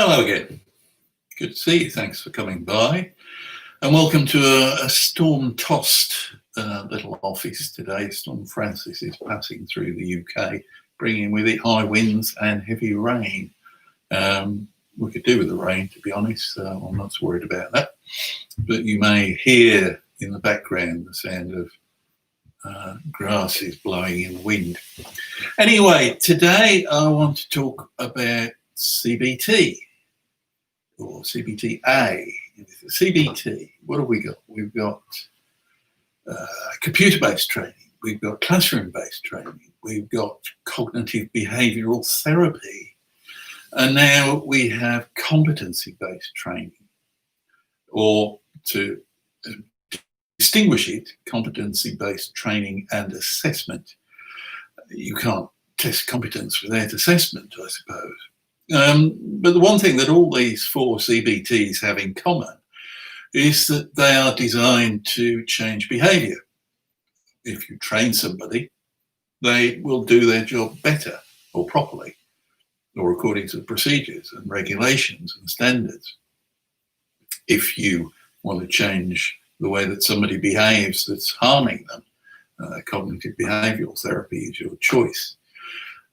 Hello again. Good to see you. Thanks for coming by. And welcome to a storm-tossed little office today. Storm Francis is passing through the UK, bringing with it high winds and heavy rain. We could do with the rain, to be honest. I'm not so worried about that. But you may hear in the background the sound of grasses blowing in the wind. Anyway, today I want to talk about CBT or CBT-A. CBT, what have we got? We've got computer-based training, we've got classroom-based training, we've got cognitive behavioural therapy, and now we have competency-based training, or to distinguish it, competency-based training and assessment. You can't test competence without assessment, I suppose. But the one thing that all these four CBTs have in common is that they are designed to change behaviour. If you train somebody, they will do their job better or properly, or according to the procedures and regulations and standards. If you want to change the way that somebody behaves that's harming them, cognitive behavioural therapy is your choice.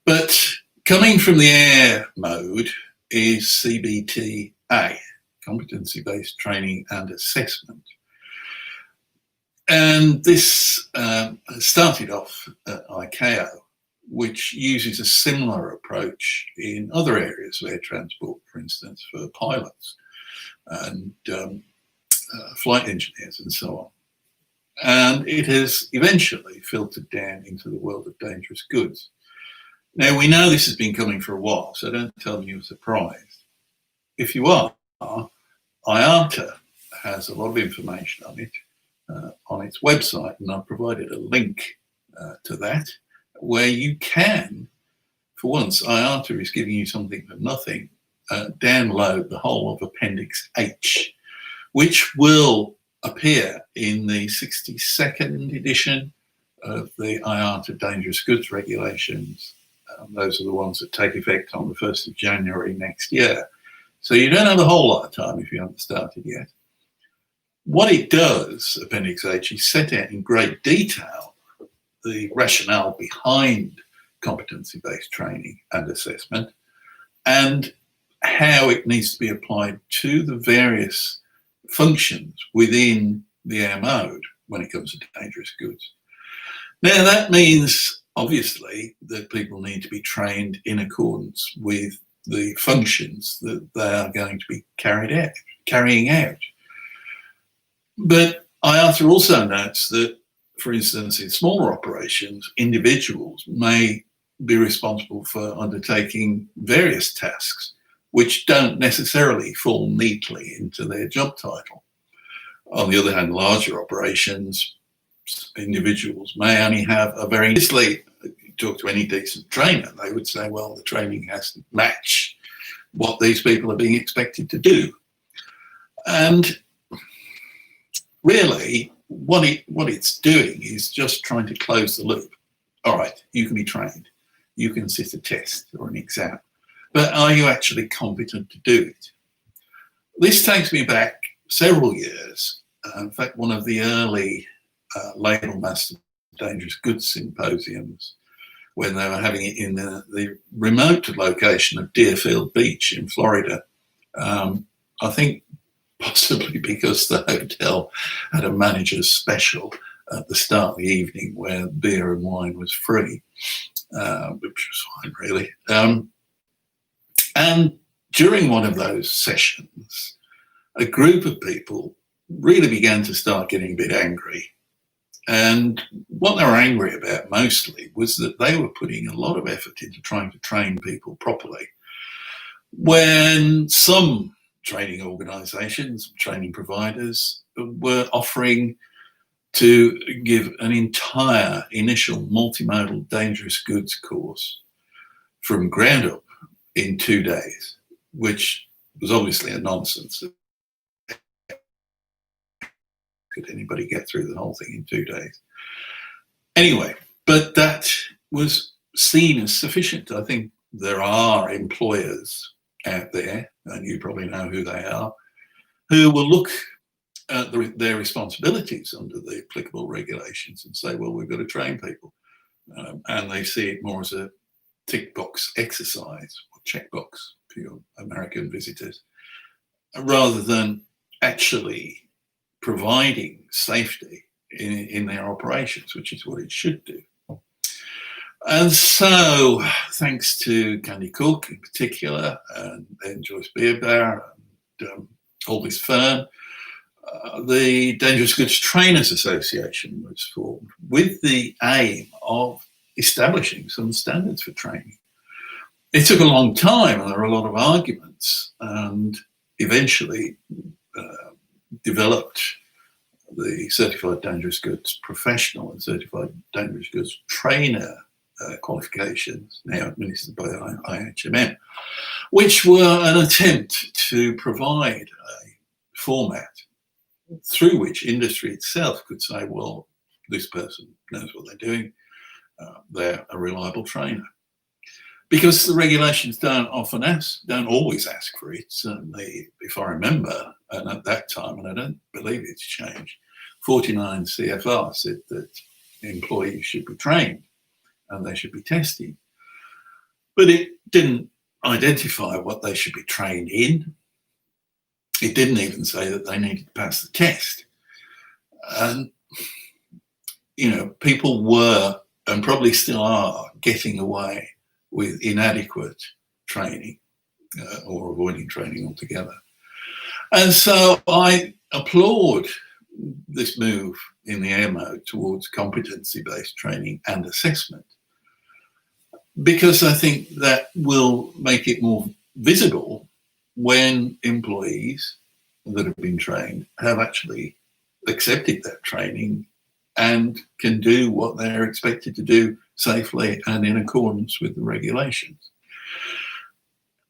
But coming from the air mode is CBTA, competency-based training and assessment. And this started off at ICAO, which uses a similar approach in other areas of air transport, for instance, for pilots and flight engineers and so on. And it has eventually filtered down into the world of dangerous goods. Now, we know this has been coming for a while, so don't tell me you're surprised. If you are, IATA has a lot of information on its website, and I've provided a link to that, where you can, for once, IATA is giving you something for nothing, download the whole of Appendix H, which will appear in the 62nd edition of the IATA Dangerous Goods Regulations. Those are the ones that take effect on the 1st of January next year. So you don't have a whole lot of time if you haven't started yet. What it does, Appendix H, is set out in great detail the rationale behind competency-based training and assessment and how it needs to be applied to the various functions within the air mode when it comes to dangerous goods. Now, that means obviously that people need to be trained in accordance with the functions that they are going to be carrying out. But IATA also notes that, for instance, in smaller operations, individuals may be responsible for undertaking various tasks which don't necessarily fall neatly into their job title. On the other hand, larger operations, individuals may only have a very easily, talk to any decent trainer, they would say, well, the training has to match what these people are being expected to do. And really, what it's doing is just trying to close the loop. All right, you can be trained, you can sit a test or an exam, but are you actually competent to do it? This takes me back several years. In fact, one of the early Label Master Dangerous Goods Symposiums, when they were having it in the remote location of Deerfield Beach in Florida. I think possibly because the hotel had a manager's special at the start of the evening where beer and wine was free, which was fine, really. And during one of those sessions, a group of people really began to start getting a bit angry. And what they were angry about mostly was that they were putting a lot of effort into trying to train people properly, when some training organisations, training providers were offering to give an entire initial multimodal dangerous goods course from ground up in 2 days, which was obviously a nonsense. Could anybody get through the whole thing in 2 days? Anyway, but that was seen as sufficient. I think there are employers out there, and you probably know who they are, who will look at their responsibilities under the applicable regulations and say, well, we've got to train people. And they see it more as a tick box exercise or check box for your American visitors, rather than actually providing safety in their operations, which is what it should do. And so, thanks to Candy Cook in particular, and then Joyce Beerbaugh and all this firm, the Dangerous Goods Trainers Association was formed with the aim of establishing some standards for training. It took a long time, and there were a lot of arguments, and eventually developed the Certified Dangerous Goods Professional and Certified Dangerous Goods Trainer qualifications, now administered by IHMM, which were an attempt to provide a format through which industry itself could say, well, this person knows what they're doing, they're a reliable trainer. Because the regulations don't always ask for it. Certainly, if I remember, and at that time, and I don't believe it's changed, 49 CFR said that employees should be trained and they should be tested. But it didn't identify what they should be trained in. It didn't even say that they needed to pass the test. And, people were, and probably still are, getting away with inadequate training or avoiding training altogether. And so I applaud this move in the air mode towards competency-based training and assessment, because I think that will make it more visible when employees that have been trained have actually accepted that training and can do what they're expected to do safely and in accordance with the regulations.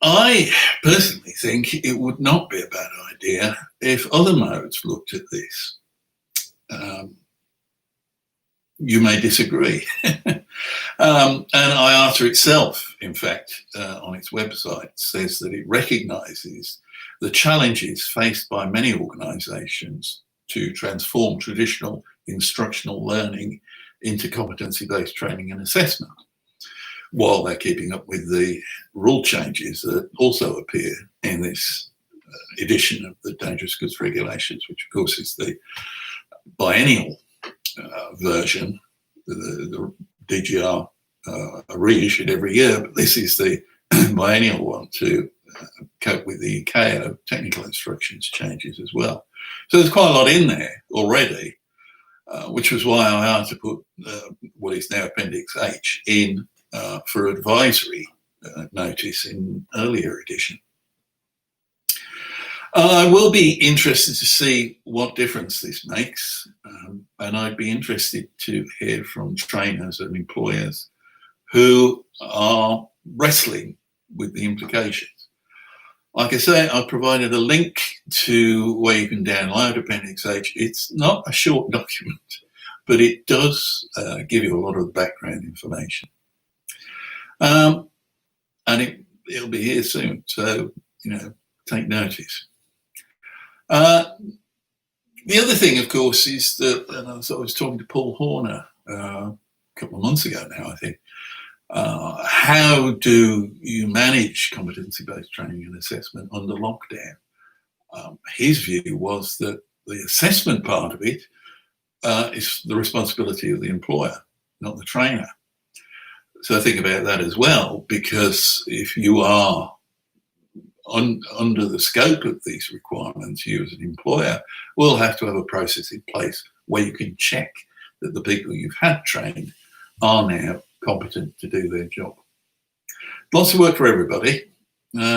I personally think it would not be a bad idea if other modes looked at this. You may disagree. And IATA itself, in fact, on its website, says that it recognises the challenges faced by many organisations to transform traditional instructional learning into competency-based training and assessment, while they're keeping up with the rule changes that also appear in this edition of the Dangerous Goods Regulations, which of course is the biennial version. The DGR are reissued every year, but this is the biennial one to cope with the ICAO technical instructions changes as well. So there's quite a lot in there already, which was why I had to put what is now Appendix H in for advisory notice in earlier edition. I will be interested to see what difference this makes, and I'd be interested to hear from trainers and employers who are wrestling with the implications. Like I say, I've provided a link to where you can download Appendix H. It's not a short document, but it does give you a lot of background information. And it'll be here soon, so, take notice. The other thing, of course, is that, and I was talking to Paul Horner a couple of months ago now, I think, how do you manage competency-based training and assessment under lockdown? His view was that the assessment part of it is the responsibility of the employer, not the trainer. So think about that as well, because if you are under the scope of these requirements, you as an employer will have to have a process in place where you can check that the people you've had trained are now competent to do their job. Lots of work for everybody, but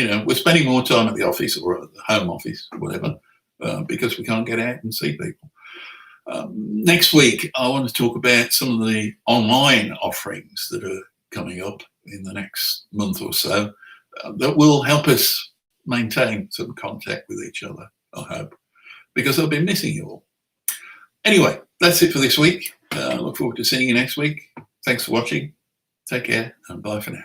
we're spending more time at the office or at the home office, whatever, because we can't get out and see people. Next week, I want to talk about some of the online offerings that are coming up in the next month or so that will help us maintain some contact with each other, I hope, because I've been missing you all. Anyway, that's it for this week. I look forward to seeing you next week. Thanks for watching. Take care and bye for now.